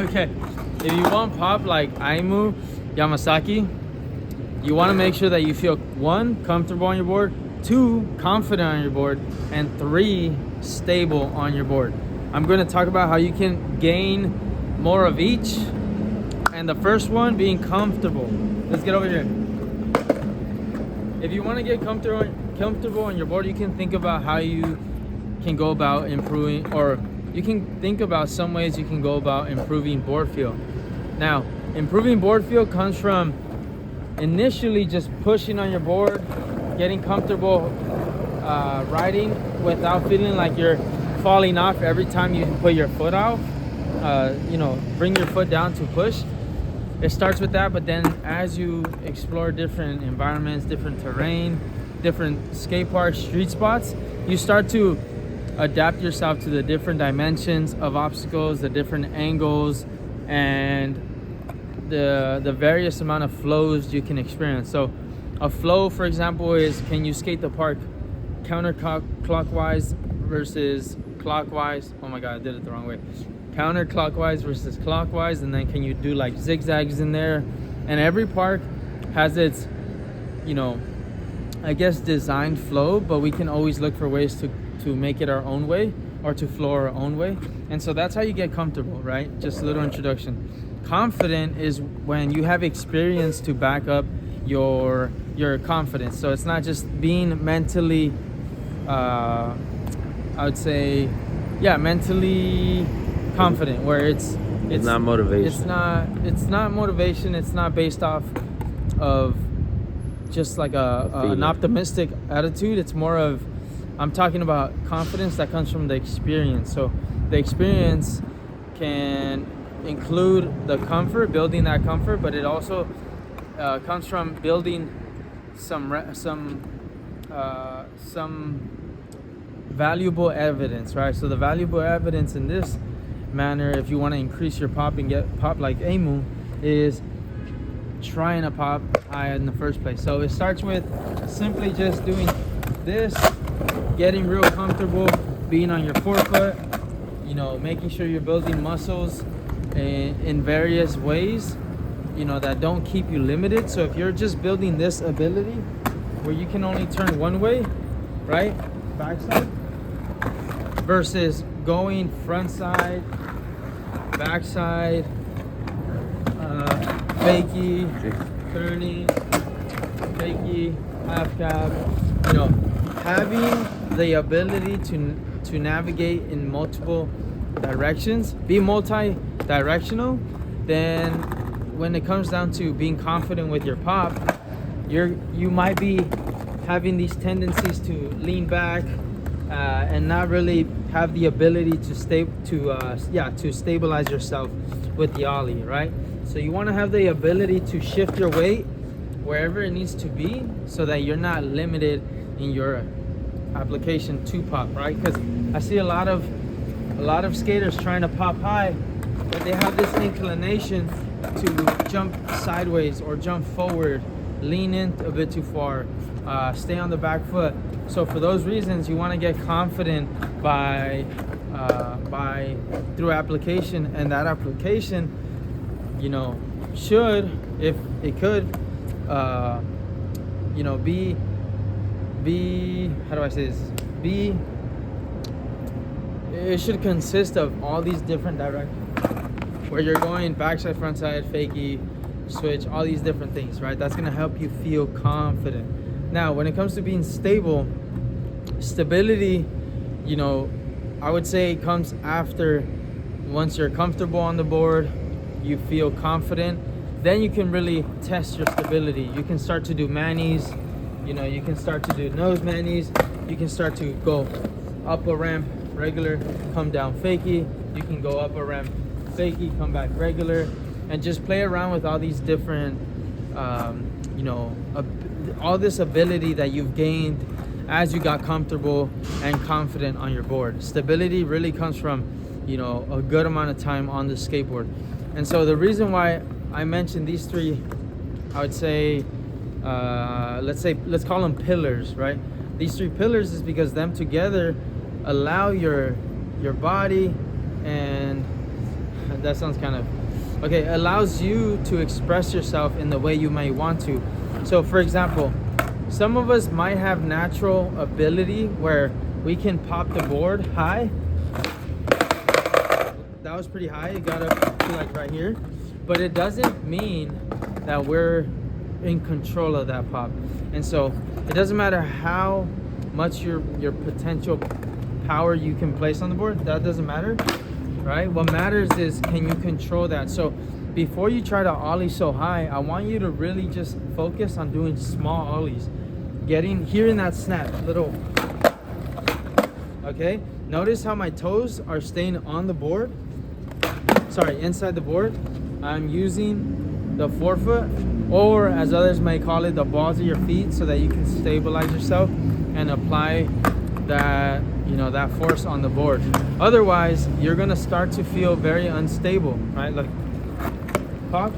Okay, if you want pop like Aimu Yamasaki, you want to make sure that you feel 1, comfortable on your board, 2, confident on your board, and 3, stable on your board. I'm going to talk about how you can gain more of each, and the first one being comfortable. Let's get over here. If you want to get comfortable on your board, you can think about how you can go about improving, or you can think about some ways you can go about improving board feel. Now, improving board feel comes from initially just pushing on your board, getting comfortable riding without feeling like you're falling off every time you put your foot out. Bring your foot down to push. It starts with that, but then as you explore different environments, different terrain, different skate parks, street spots, you start to adapt yourself to the different dimensions of obstacles, the different angles, and the various amount of flows you can experience. So a flow, for example, is, can you skate the park counterclockwise versus clockwise? Oh my god, I did it the wrong way. Counterclockwise versus clockwise, and then can you do like zigzags in there? And every park has its, I guess, designed flow, but we can always look for ways to make it our own way, or to flow our own way. And so that's how you get comfortable, right? Just a little introduction. Confident is when you have experience to back up your confidence. So it's not just being mentally, I would say, mentally confident, where it's not motivation. It's not motivation. It's not based off of just like an optimistic attitude. It's more of, I'm talking about confidence that comes from the experience. So the experience can include the comfort, building that comfort, but it also comes from building some valuable evidence, right? So the valuable evidence in this manner, if you want to increase your pop and get pop like Aimu, is trying to pop high in the first place. So it starts with simply just doing this, getting real comfortable, being on your forefoot, making sure you're building muscles in various ways, that don't keep you limited. So if you're just building this ability where you can only turn one way, right, backside, versus going front side, backside, fakie, turning, fakie, half cab, having the ability to navigate in multiple directions, be multi-directional, then when it comes down to being confident with your pop, you might be having these tendencies to lean back and not really have the ability to stabilize yourself with the ollie, right? So you want to have the ability to shift your weight wherever it needs to be, so that you're not limited in your application to pop, right? Because I see a lot of skaters trying to pop high, but they have this inclination to jump sideways or jump forward, lean in a bit too far, stay on the back foot. So for those reasons, you want to get confident by through application, and that application, should, if it could, be how do I say this? It should consist of all these different directions, where you're going backside, frontside, fakie, switch, all these different things, right? That's gonna help you feel confident. Now, when it comes to being stable, stability, I would say it comes after, once you're comfortable on the board, you feel confident, then you can really test your stability. You can start to do manis, you can start to do nose manis, you can start to go up a ramp regular, come down fakie, you can go up a ramp fakie, come back regular, and just play around with all these different all this ability that you've gained as you got comfortable and confident on your board. Stability really comes from a good amount of time on the skateboard. And so the reason why I mentioned these three, I would say, let's call them pillars, right? These three pillars is because them together allow your body and that sounds kind of okay. Allows you to express yourself in the way you may want to. So for example, some of us might have natural ability where we can pop the board high. That was pretty high. It got up to like right here, but it doesn't mean that we're in control of that pop. And so it doesn't matter how much your potential power you can place on the board. That doesn't matter, right? What matters is, can you control that? So before you try to ollie so high, I want you to really just focus on doing small ollies, hearing that snap, little. Okay, notice how my toes are staying on the board. Sorry, inside the board. I'm using the forefoot, or as others may call it, the balls of your feet, so that you can stabilize yourself and apply that, you know, that force on the board. Otherwise, you're gonna start to feel very unstable, right? Look, pop.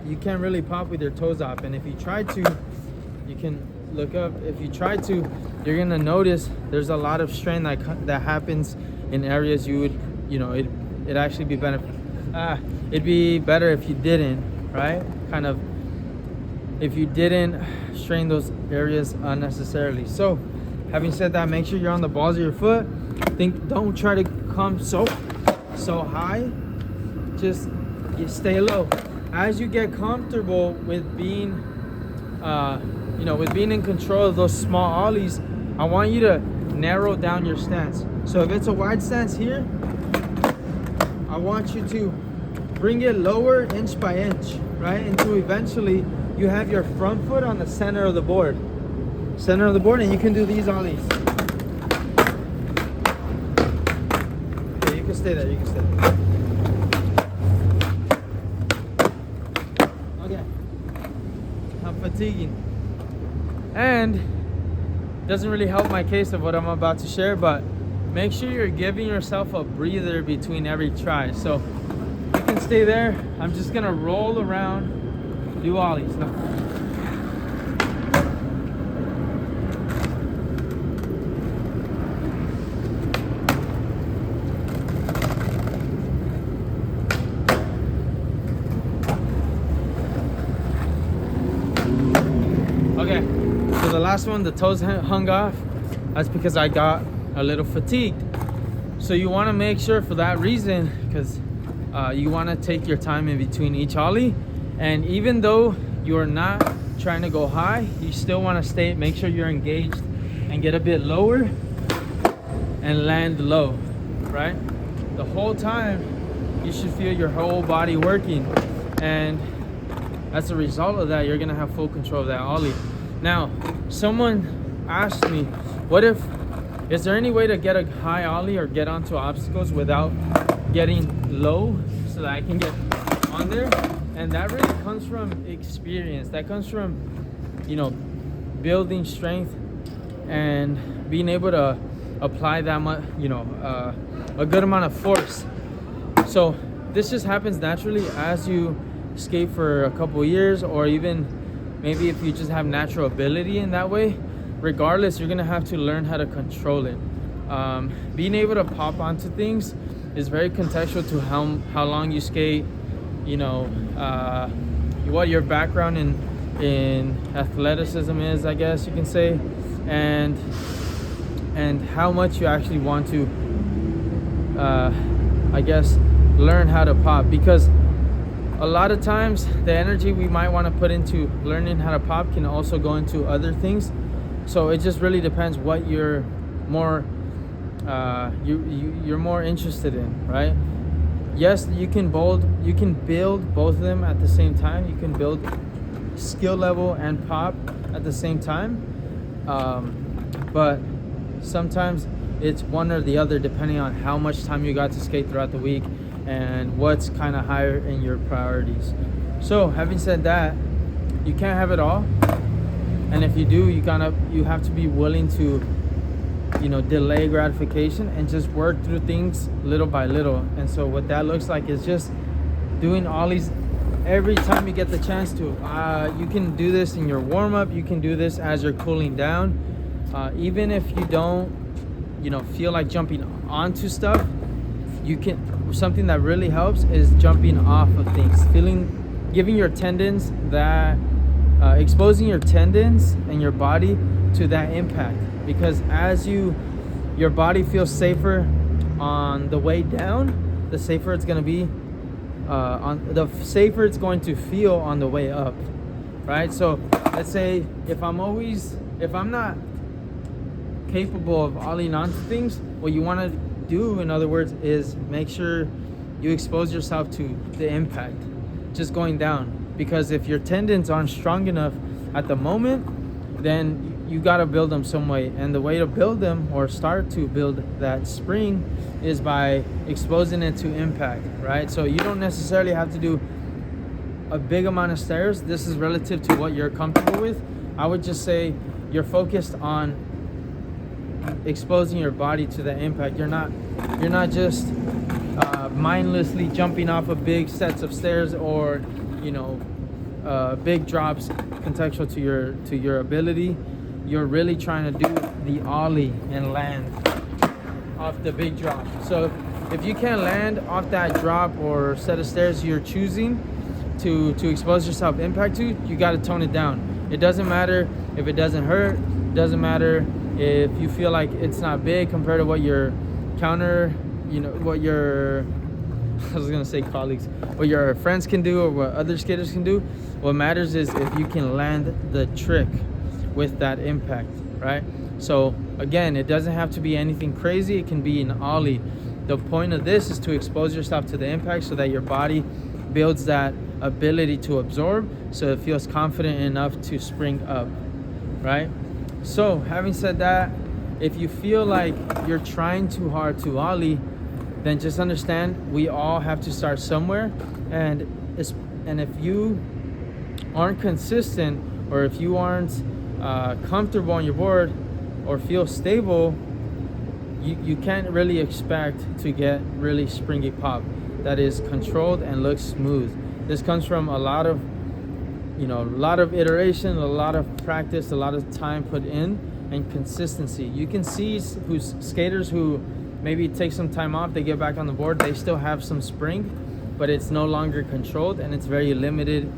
You can't really pop with your toes up, and if you try to, you can look up. If you try to, you're gonna notice there's a lot of strain that happens in areas you would, you know, it'd actually be it'd be better if you didn't, right? Kind of, if you didn't strain those areas unnecessarily. So having said that, make sure you're on the balls of your foot. Don't try to come so high. Just stay low. As you get comfortable with being with being in control of those small ollies, I want you to narrow down your stance. So if it's a wide stance here, I want you to bring it lower inch by inch, right? Until eventually you have your front foot on the center of the board. Center of the board, and you can do these ollies. Okay, you can stay there, you can stay there. Okay. I'm fatiguing. And doesn't really help my case of what I'm about to share, but make sure you're giving yourself a breather between every try. So you can stay there. I'm just gonna roll around, do ollies. No. Okay, so the last one, the toes hung off. That's because I got a little fatigued. So you want to make sure, for that reason, because you want to take your time in between each ollie, and even though you're not trying to go high, you still want to make sure you're engaged and get a bit lower and land low, right? The whole time you should feel your whole body working, and as a result of that, you're gonna have full control of that ollie. Now, someone asked me, is there any way to get a high ollie or get onto obstacles without getting low so that I can get on there? And that really comes from experience. That comes from, building strength and being able to apply that much, a good amount of force. So this just happens naturally as you skate for a couple of years, or even maybe if you just have natural ability in that way. Regardless, you're gonna have to learn how to control it. Being able to pop onto things is very contextual to how long you skate, what your background in athleticism is, I guess you can say, and how much you actually want to learn how to pop. Because a lot of times the energy we might want to put into learning how to pop can also go into other things. So it just really depends what you're more you're more interested in, right? Yes, you can build both of them at the same time. You can build skill level and pop at the same time, but sometimes it's one or the other depending on how much time you got to skate throughout the week and what's kind of higher in your priorities. So having said that, you can't have it all, and if you do, you have to be willing to delay gratification and just work through things little by little. And so what that looks like is just doing ollies every time you get the chance to. You can do this in your warm-up, you can do this as you're cooling down, even if you don't feel like jumping onto stuff. you can, something that really helps is jumping off of things, giving your tendons that, exposing your tendons and your body to that impact. Because as your body feels safer on the way down, the safer it's going to be, the safer it's going to feel on the way up, right? So let's say if I'm not capable of ollieing onto things, what you want to do, in other words, is make sure you expose yourself to the impact, just going down. Because if your tendons aren't strong enough at the moment, then you got to build them some way. And the way to build them, or start to build that spring, is by exposing it to impact, right? So you don't necessarily have to do a big amount of stairs. This is relative to what you're comfortable with. I would just say you're focused on exposing your body to the impact. You're not just mindlessly jumping off of big sets of stairs, or big drops contextual to your ability. You're really trying to do the ollie and land off the big drop. So if you can't land off that drop or set of stairs you're choosing to expose yourself impact to, you got to tone it down. It doesn't matter if it doesn't hurt. It doesn't matter if you feel like it's not big compared to what your what your I was gonna say colleagues, what your friends can do or what other skaters can do. What matters is if you can land the trick with that impact, right? So again, it doesn't have to be anything crazy. It can be an ollie. The point of this is to expose yourself to the impact so that your body builds that ability to absorb, so it feels confident enough to spring up, right? So having said that, if you feel like you're trying too hard to ollie, then just understand we all have to start somewhere. And if you aren't consistent, or if you aren't comfortable on your board or feel stable, you can't really expect to get really springy pop that is controlled and looks smooth. This comes from a lot of iteration, a lot of practice, a lot of time put in, and consistency. You can see skaters who maybe take some time off, they get back on the board, they still have some spring, but it's no longer controlled and it's very limited.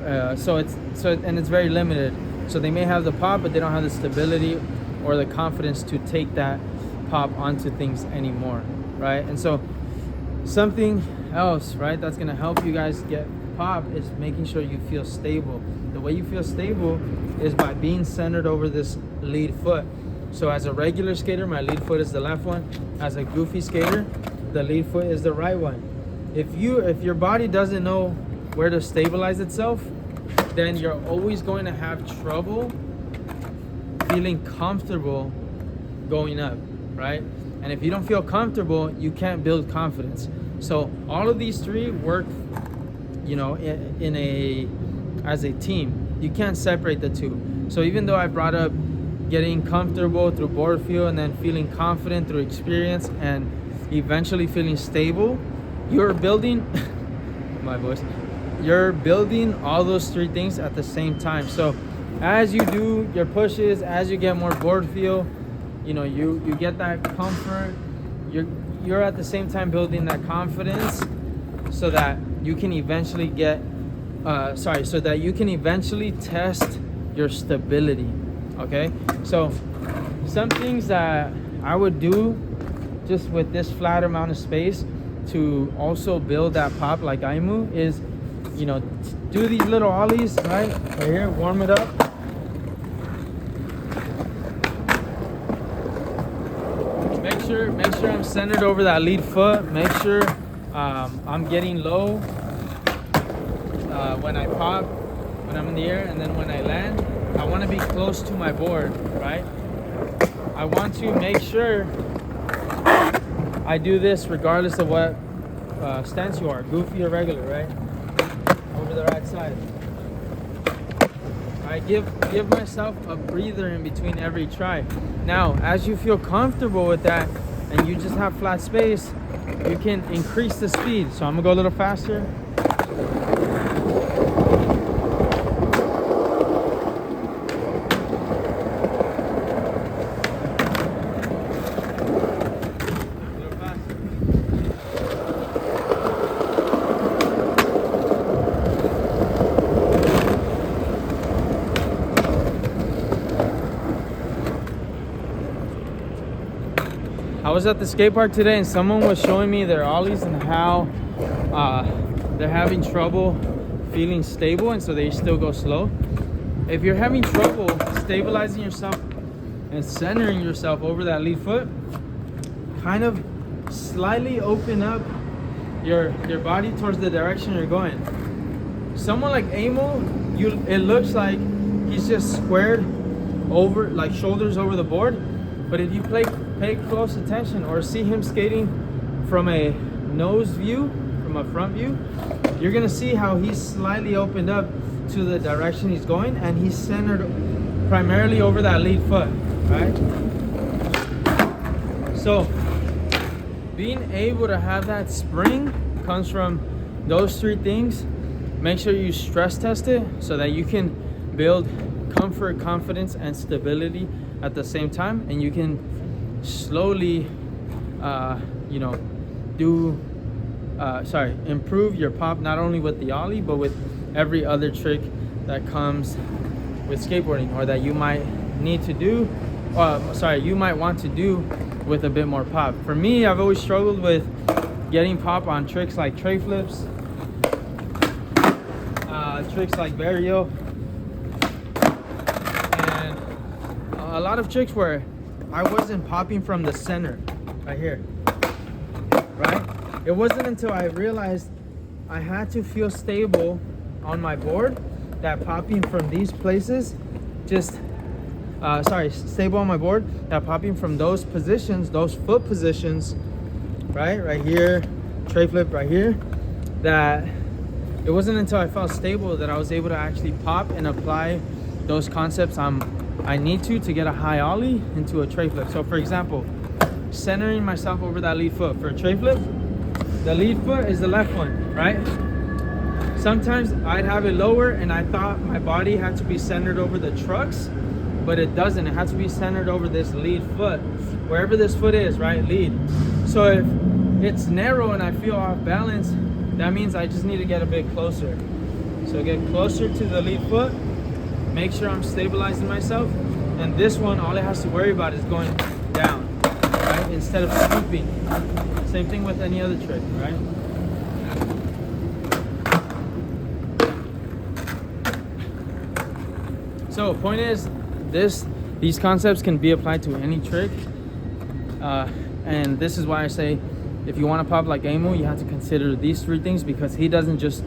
It's very limited. So they may have the pop, but they don't have the stability or the confidence to take that pop onto things anymore, right? And so something else, right, that's gonna help you guys get pop is making sure you feel stable. The way you feel stable is by being centered over this lead foot. So as a regular skater, my lead foot is the left one. As a goofy skater, the lead foot is the right one. If your body doesn't know where to stabilize itself, then you're always going to have trouble feeling comfortable going up, right? And if you don't feel comfortable, you can't build confidence. So all of these three work, as a team. You can't separate the two. So even though I brought up getting comfortable through board feel, and then feeling confident through experience, and eventually feeling stable, you're building my voice. You're building all those three things at the same time. So as you do your pushes, as you get more board feel, you get that comfort. You're at the same time building that confidence, so that you can eventually test your stability. Okay, so some things that I would do just with this flat amount of space to also build that pop like Aimu is, do these little ollies right here, warm it up. Make sure I'm centered over that lead foot. Make sure I'm getting low when I pop, when I'm in the air, and then when I land, I want to be close to my board, right? I want to make sure I do this regardless of what stance you are, goofy or regular, right? Over the right side. I give myself a breather in between every try. Now, as you feel comfortable with that and you just have flat space, you can increase the speed. So I'm gonna go a little faster. A little I was at the skate park today and someone was showing me their ollies and how they're having trouble feeling stable, and so they still go slow. If you're having trouble stabilizing yourself and centering yourself over that lead foot, kind of slightly open up your body towards the direction you're going. Someone like Amo, it looks like he's just squared over, like shoulders over the board. But if you pay close attention or see him skating from a nose view, from a front view, you're gonna see how he's slightly opened up to the direction he's going, and he's centered primarily over that lead foot, right? So being able to have that spring comes from those three things. Make sure you stress test it so that you can build comfort, confidence, and stability at the same time, and you can slowly improve your pop, not only with the ollie but with every other trick that comes with skateboarding, or that you might need to do, you might want to do with a bit more pop. For me, I've always struggled with getting pop on tricks like tray flips, tricks like Barrio, and a lot of tricks where I wasn't popping from the center right here, right? It wasn't until I realized I had to feel stable on my board that popping from these places stable on my board, that popping from those positions, those foot positions, right here, tray flip right here, that it wasn't until I felt stable that I was able to actually pop and apply those concepts I need to get a high ollie into a tray flip. So for example, centering myself over that lead foot for a tray flip, the lead foot is the left one, right? Sometimes I'd have it lower and I thought my body had to be centered over the trucks, but it doesn't. It has to be centered over this lead foot, wherever this foot is, right? Lead. So if it's narrow and I feel off balance, that means I just need to get a bit closer. So get closer to the lead foot, make sure I'm stabilizing myself, and this one, all it has to worry about is going down, right? Instead of scooping. Same thing with any other trick, right? So point is, these concepts can be applied to any trick, and this is why I say, if you want to pop like Amo, you have to consider these three things, because he doesn't just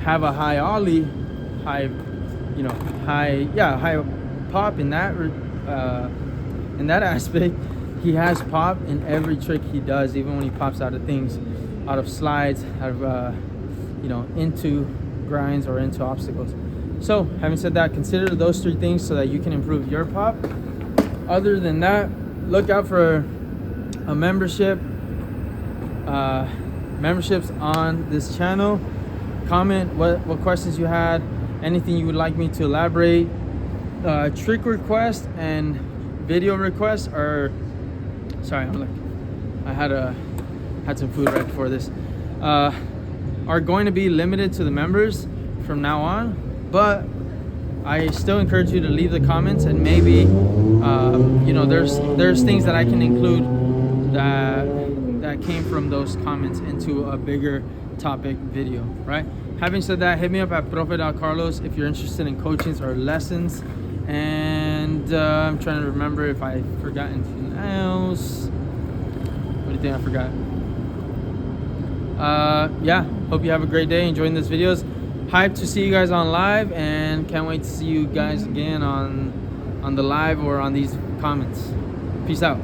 have a high ollie, high pop in that aspect. He has pop in every trick he does, even when he pops out of things, out of slides, out of into grinds or into obstacles. So having said that, consider those three things so that you can improve your pop. Other than that, look out for a memberships on this channel. Comment what questions you had, anything you would like me to elaborate. Trick requests and video requests are, I had some food right before this, are going to be limited to the members from now on, but I still encourage you to leave the comments, and maybe there's things that I can include that came from those comments into a bigger topic video, right? Having said that, hit me up at profe.carlos if you're interested in coachings or lessons. And I'm trying to remember if I forgot anything else. What do you think I forgot? Yeah, hope you have a great day enjoying these videos. Hyped to see you guys on live, and can't wait to see you guys again on the live or on these comments. Peace out.